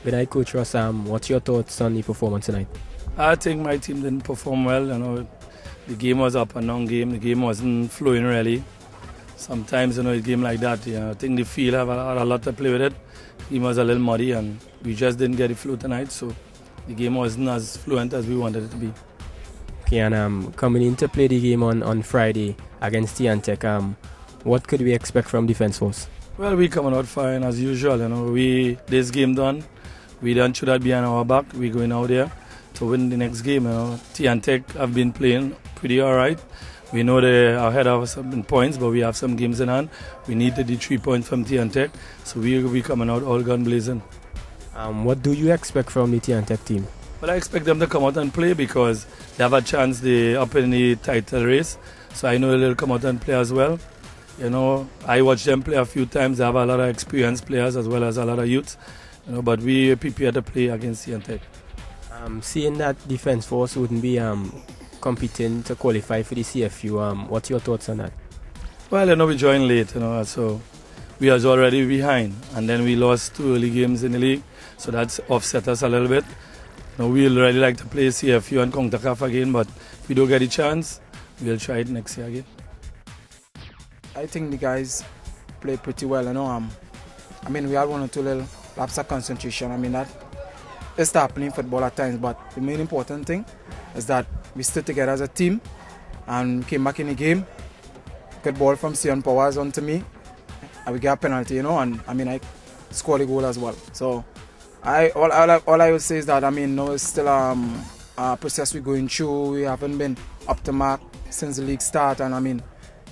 Good night, Coach Ross. What's your thoughts on the performance tonight? I think my team didn't perform well. The game was up and down game. The game wasn't flowing really. Sometimes, a game like that, I think the field had a lot to play with it. The game was a little muddy and we just didn't get the flow tonight. So the game wasn't as fluent as we wanted it to be. Okay, and coming in to play the game on Friday against TNTech, what could we expect from Defence Force? Well, we coming out fine as usual. This game done. We don't should that behind our back. We're going out there to win the next game. TNTech have been playing pretty alright. We know they are ahead of us in points, but we have some games in hand. We need the 3 points from TNTech, so we'll be coming out all gun blazing. What do you expect from the TNTech team? Well, I expect them to come out and play because they have a chance. They up in the title race, so I know they'll come out and play as well. I watched them play a few times. They have a lot of experienced players as well as a lot of youth. But we prepare to play against TNTech. Seeing that Defence Force wouldn't be competing to qualify for the CFU, what's your thoughts on that? Well, we joined late, so we was already behind, and then we lost 2 early games in the league, so that's offset us a little bit. We'll really like to play CFU and CONCACAF again, but if we don't get a chance, we'll try it next year again. I think the guys played pretty well. We had 1 or 2 little lapse of concentration. That is happening in football at times, but the main important thing is that we stood together as a team and came back in the game. Good ball from Sion Powers onto me, and we got a penalty, and I scored a goal as well. So all I would say is that it's still a process we're going through. We haven't been up to mark since the league start, and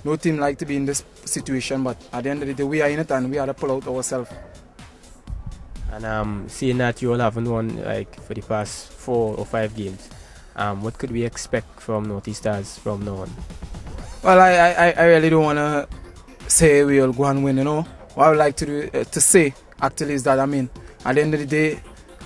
no team like to be in this situation, but at the end of the day we are in it and we have to pull out ourselves. And seeing that you all haven't won for the past 4 or 5 games, what could we expect from Northeast Stars from now on? Well, I really don't want to say we'll go and win. What I would like to say actually is that at the end of the day,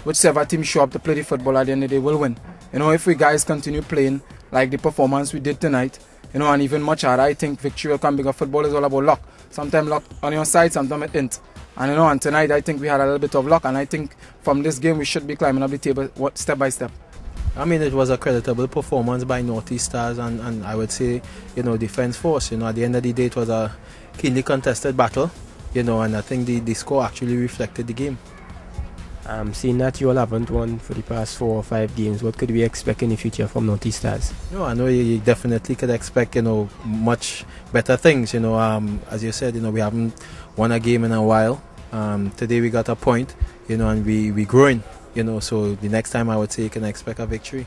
whichever team show up to play the football at the end of the day will win. If we guys continue playing like the performance we did tonight, and even much harder, I think victory will come because football is all about luck. Sometimes luck on your side, sometimes it isn't. And tonight I think we had a little bit of luck, and I think from this game we should be climbing up the table step by step. It was a creditable performance by Northeast Stars and I would say, Defence Force. At the end of the day it was a keenly contested battle, and I think the score actually reflected the game. Seeing that you all haven't won for the past 4 or 5 games, what could we expect in the future from Northeast Stars? I know you definitely could expect, much better things. As you said, we haven't won a game in a while. Today we got a point, and we growing, so the next time I would say you can expect a victory.